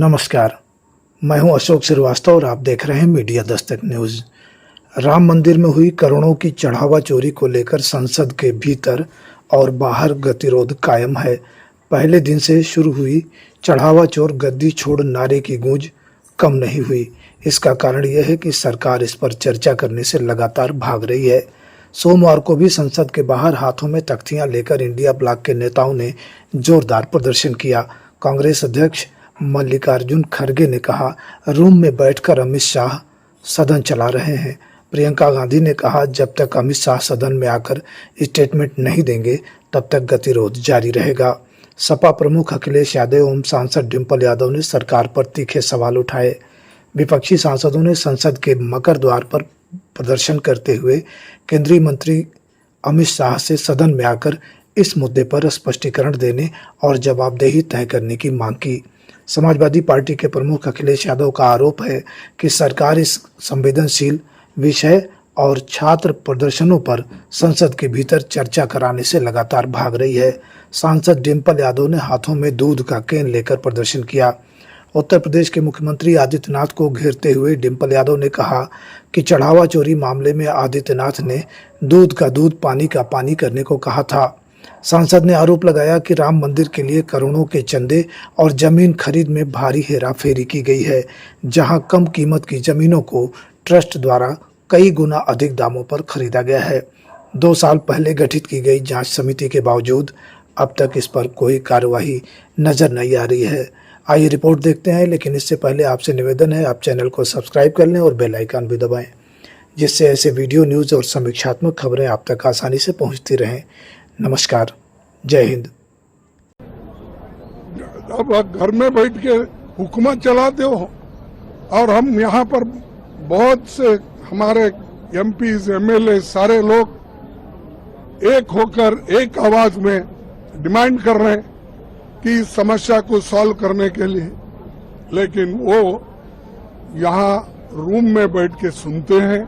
नमस्कार, मैं हूं अशोक श्रीवास्तव और आप देख रहे हैं मीडिया दस्तक न्यूज़। राम मंदिर में हुई करोड़ों की चढ़ावा चोरी को लेकर संसद के भीतर और बाहर गतिरोध कायम है। पहले दिन से शुरू हुई चढ़ावा चोर गद्दी छोड़ नारे की गूंज कम नहीं हुई। इसका कारण यह है कि सरकार इस पर चर्चा करने से लगातार भाग रही है। सोमवार को भी संसद के बाहर हाथों में तख्तियां लेकर इंडिया ब्लॉक के नेताओं ने जोरदार प्रदर्शन किया। कांग्रेस अध्यक्ष मल्लिकार्जुन खड़गे ने कहा, रूम में बैठकर अमित शाह सदन चला रहे हैं। प्रियंका गांधी ने कहा, जब तक अमित शाह सदन में आकर स्टेटमेंट नहीं देंगे तब तक गतिरोध जारी रहेगा। सपा प्रमुख अखिलेश यादव एवं सांसद डिंपल यादव ने सरकार पर तीखे सवाल उठाए। विपक्षी सांसदों ने संसद के मकर द्वार पर प्रदर्शन करते हुए केंद्रीय मंत्री अमित शाह से सदन में आकर इस मुद्दे पर स्पष्टीकरण देने और जवाबदेही तय करने की मांग की। समाजवादी पार्टी के प्रमुख अखिलेश यादव का आरोप है कि सरकार इस संवेदनशील विषय और छात्र प्रदर्शनों पर संसद के भीतर चर्चा कराने से लगातार भाग रही है। सांसद डिंपल यादव ने हाथों में दूध का कैन लेकर प्रदर्शन किया। उत्तर प्रदेश के मुख्यमंत्री आदित्यनाथ को घेरते हुए डिंपल यादव ने कहा कि चढ़ावा चोरी मामले में आदित्यनाथ ने दूध का दूध पानी का पानी करने को कहा था। सांसद ने आरोप लगाया कि राम मंदिर के लिए करोड़ों के चंदे और जमीन खरीद में भारी हेराफेरी की गई है, जहां कम कीमत की जमीनों को ट्रस्ट द्वारा कई गुना अधिक दामों पर खरीदा गया है। 2 साल पहले गठित की गई जांच समिति के बावजूद अब तक इस पर कोई कार्यवाही नजर नहीं आ रही है। आइए रिपोर्ट देखते हैं, लेकिन इससे पहले आपसे निवेदन है आप चैनल को सब्सक्राइब कर लें और बेल आइकन भी दबाएं, जिससे ऐसे वीडियो न्यूज़ और समीक्षात्मक खबरें आप तक आसानी से पहुंचती रहें। नमस्कार, जय हिंद। अब घर में बैठ के हुकूमत चलाते हो और हम यहाँ पर बहुत से हमारे एमपीज एमएलए सारे लोग एक होकर एक आवाज में डिमांड कर रहे हैं कि इस समस्या को सॉल्व करने के लिए, लेकिन वो यहाँ रूम में बैठ के सुनते हैं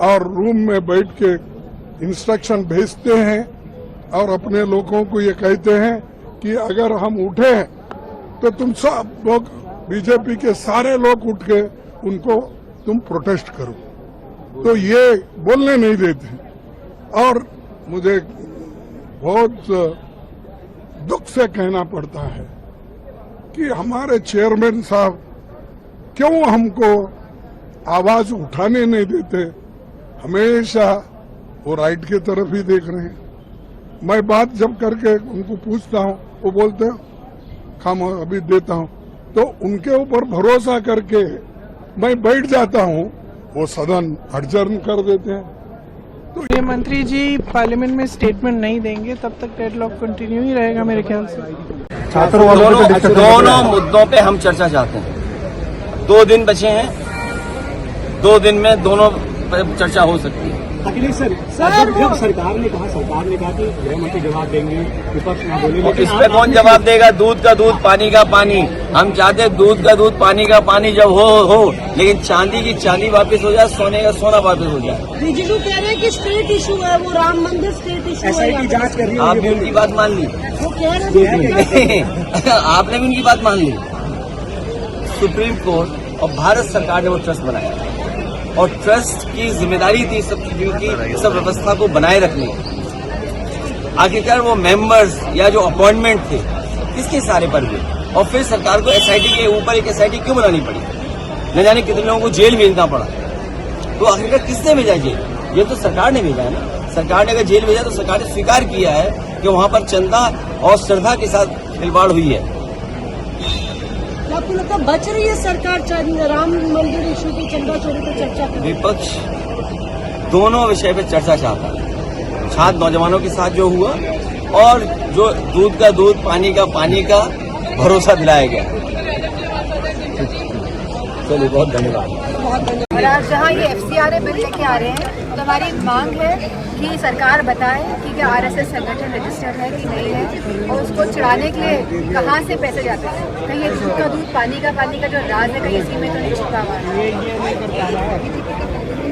और रूम में बैठ के इंस्ट्रक्शन भेजते हैं और अपने लोगों को ये कहते हैं कि अगर हम उठे तो तुम सब लोग बीजेपी के सारे लोग उठ के उनको तुम प्रोटेस्ट करो, तो ये बोलने नहीं देते। और मुझे बहुत दुख से कहना पड़ता है कि हमारे चेयरमैन साहब क्यों हमको आवाज उठाने नहीं देते, हमेशा वो राइट की तरफ ही देख रहे हैं। मैं बात जब करके उनको पूछता हूँ वो बोलते हैं खामो अभी देता हूँ, तो उनके ऊपर भरोसा करके मैं बैठ जाता हूँ, वो सदन अडजर्न कर देते हैं। तो ये मंत्री जी पार्लियामेंट में स्टेटमेंट नहीं देंगे तब तक डेडलॉक कंटिन्यू ही रहेगा मेरे ख्याल से। दोनों मुद्दों पे हम चर्चा चाहते हैं। 2 दिन बचे हैं, 2 दिन में दोनों पे चर्चा हो सकती है। अखिलेश सर, जब सरकार ने कहा कि गृह मंत्री जवाब देंगे, विपक्ष ना बोले, इस पे कौन जवाब देगा? दूध का दूध पानी का पानी। हम चाहते हैं दूध का दूध पानी का पानी जब हो, लेकिन चांदी की चांदी वापस हो जाए, सोने का सोना वापस हो जाए। रिजिजू कह रहे हैं कि स्टेट इशू है, वो राम मंदिर स्टेट इशू है। SIT जांच कर रही है। आप भी उनकी बात मान ली, वो कह रहे हैं आपने भी उनकी बात मान ली। सुप्रीम कोर्ट और भारत सरकार ने वो ट्रस्ट बनाया और ट्रस्ट की जिम्मेदारी थी सब चीजों की, सब व्यवस्था को बनाए रखने। आखिरकार वो मेंबर्स या जो अपॉइंटमेंट थे किसके सहारे पर हुए, और फिर सरकार को SIT के ऊपर एक SIT क्यों बनानी पड़ी? न जाने कितने लोगों को जेल भेजना पड़ा। तो आखिरकार किसने भेजा जेल? ये तो सरकार ने भेजा है ना। सरकार ने अगर जेल भेजा तो सरकार ने स्वीकार किया है कि वहां पर चंदा और श्रद्धा के साथ खिलवाड़ हुई है। आपको लगता बच रही है सरकार राम मंदिर इशू की चंदा चोरी पर चर्चा कर? विपक्ष दोनों विषय पे चर्चा चाहता है। छात्र नौजवानों के साथ जो हुआ और जो दूध का दूध पानी का पानी का भरोसा दिलाया गया। चलिए, बहुत धन्यवाद। और आज जहाँ ये FCRA बिल लेके आ रहे हैं तो हमारी मांग है कि सरकार बताए कि क्या RSS संगठन रजिस्टर्ड है कि नहीं है, और उसको चढ़ाने के लिए कहाँ से पैसे जाते हैं। कहीं ये दूध का दूध पानी का जो राज है कहीं इसी में तो नहीं छुपा हुआ है।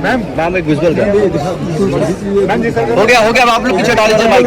मैम एक विजुअल हो गया, आप लोग पीछे डाल दीजिए।